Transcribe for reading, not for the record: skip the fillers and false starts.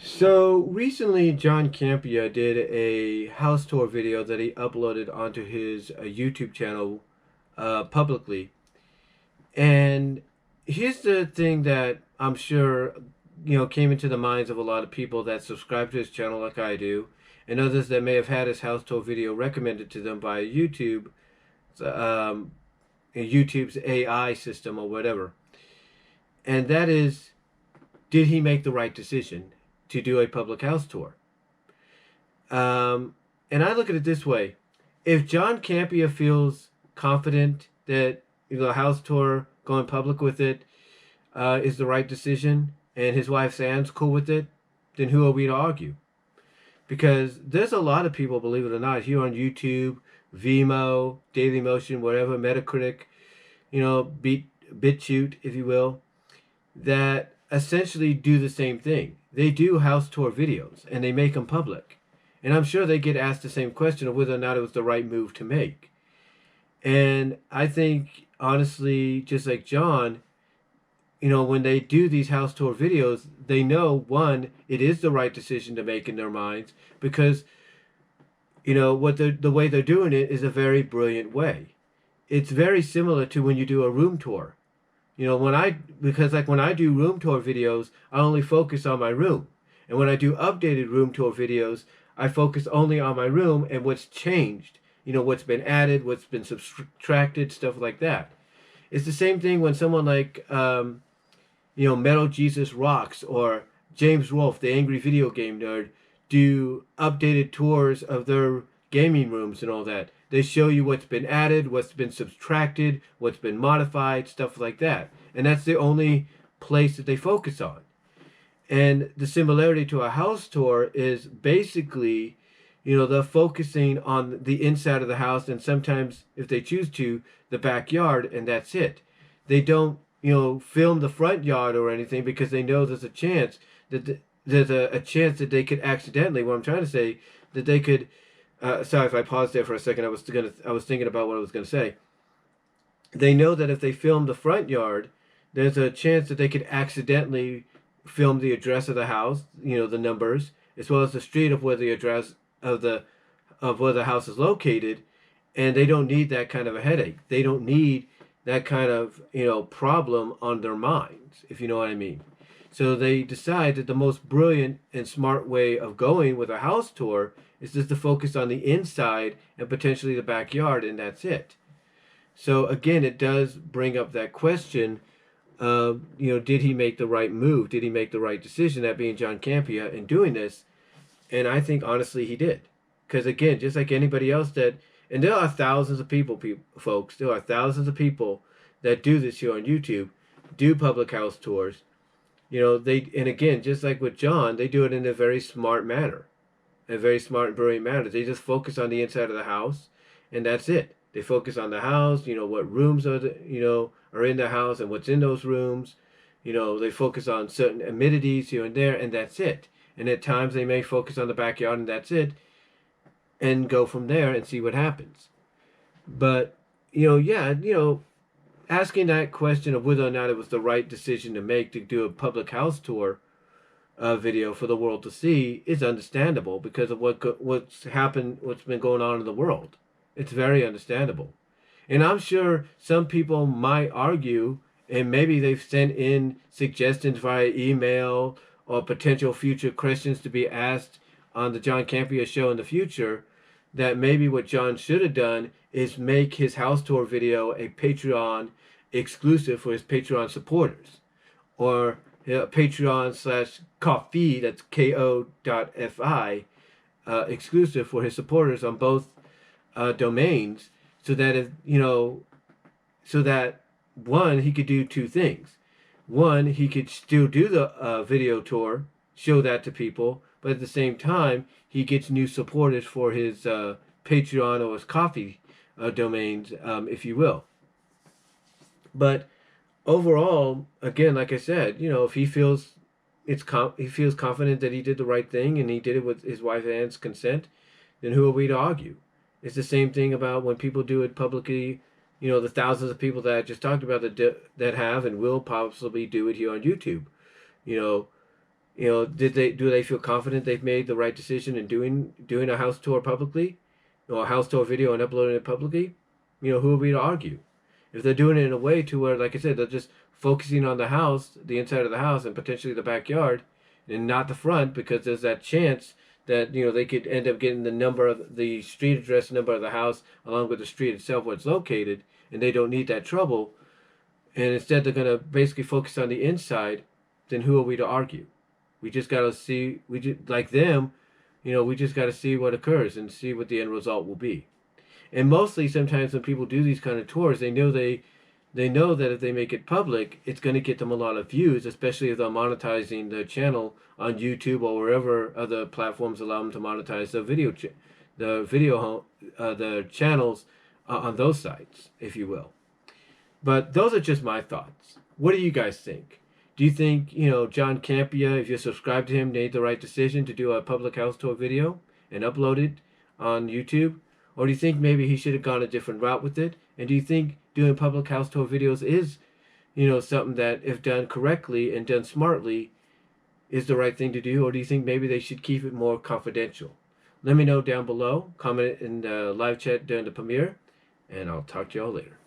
So recently, John Campea did a house tour video that he uploaded onto his YouTube channel publicly. And here's the thing that I'm sure came into the minds of a lot of people that subscribe to his channel, like I do, and others that may have had his house tour video recommended to them by um, YouTube's AI system or whatever. And that is, did he make the right decision to do a public house tour? And I look at it this way: if John Campea feels confident that the house tour, going public with it, is the right decision, and his wife Sam's cool with it, then who are we to argue? Because there's a lot of people, believe it or not, here on YouTube, Vimeo, Daily Motion, whatever, Metacritic, BitChute, if you will, that essentially do the same thing. They do house tour videos and they make them public. And I'm sure they get asked the same question of whether or not it was the right move to make. And I think, honestly, just like John, when they do these house tour videos, they know, one, it is the right decision to make in their minds because, the way they're doing it is a very brilliant way. It's very similar to when you do a room tour. Because like when I do room tour videos, I only focus on my room. And when I do updated room tour videos, I focus only on my room and what's changed. What's been added, what's been subtracted, stuff like that. It's the same thing when someone like, Metal Jesus Rocks or James Wolfe, the angry video game nerd, do updated tours of their gaming rooms and all that. They show you what's been added, what's been subtracted, what's been modified, stuff like that. And that's the only place that they focus on. And the similarity to a house tour is basically, they're focusing on the inside of the house and sometimes, if they choose to, the backyard, and that's it. They don't, film the front yard or anything because they know there's a chance there's a chance that they could accidentally, what I'm trying to say, that they could, sorry if I paused there for a second. I was thinking about what I was gonna say. They know that if they film the front yard, there's a chance that they could accidentally film the address of the house, the numbers, as well as the street of where the address of where the house is located, and they don't need that kind of a headache. They don't need that kind of problem on their minds, if you know what I mean. So they decide that the most brilliant and smart way of going with a house tour is just to focus on the inside and potentially the backyard, and that's it. So again, it does bring up that question of, did he make the right move? Did he make the right decision, that being John Campea, in doing this? And I think, honestly, he did. Because again, just like anybody else and there are thousands of folks, there are thousands of people that do this here on YouTube, do public house tours. And again, just like with John, they do it in a very smart manner, a very smart and brilliant manner. They just focus on the inside of the house, and that's it. They focus on the house, what rooms are in the house and what's in those rooms. They focus on certain amenities here and there, and that's it. And at times they may focus on the backyard, and that's it, and go from there and see what happens. But, yeah, asking that question of whether or not it was the right decision to make to do a public house tour video for the world to see is understandable because of what's happened, what's been going on in the world. It's very understandable. And I'm sure some people might argue, and maybe they've sent in suggestions via email or potential future questions to be asked on the John Campea show in the future, that maybe what John should have done is make his house tour video a Patreon exclusive for his Patreon supporters, or Patreon/Ko-fi, that's ko.fi, exclusive for his supporters on both domains, so that so that one, he could do two things. One, he could still do the video tour, show that to people, but at the same time, he gets new supporters for his Patreon or his Ko-fi domains, if you will. But overall, again, like I said, if he feels he feels confident that he did the right thing and he did it with his wife Anne's consent, then who are we to argue? It's the same thing about when people do it publicly. The thousands of people that I just talked about that have and will possibly do it here on YouTube. Do they feel confident they've made the right decision in doing a house tour publicly, or a house tour video and uploading it publicly? Who are we to argue? If they're doing it in a way to where, like I said, they're just focusing on the house, the inside of the house, and potentially the backyard, and not the front, because there's that chance that they could end up getting the street address number of the house along with the street itself where it's located, and they don't need that trouble. And instead they're gonna basically focus on the inside. Then who are we to argue? We just gotta see. We just like them, we just gotta see what occurs and see what the end result will be. And mostly, sometimes when people do these kind of tours, they know that if they make it public, it's going to get them a lot of views, especially if they're monetizing their channel on YouTube or wherever other platforms allow them to monetize the channels on those sites, if you will. But those are just my thoughts. What do you guys think? Do you think John Campea, if you're subscribed to him, made the right decision to do a public house tour video and upload it on YouTube? Or do you think maybe he should have gone a different route with it? And do you think doing public house tour videos is, something that, if done correctly and done smartly, is the right thing to do? Or do you think maybe they should keep it more confidential? Let me know down below. Comment in the live chat during the premiere, and I'll talk to y'all later.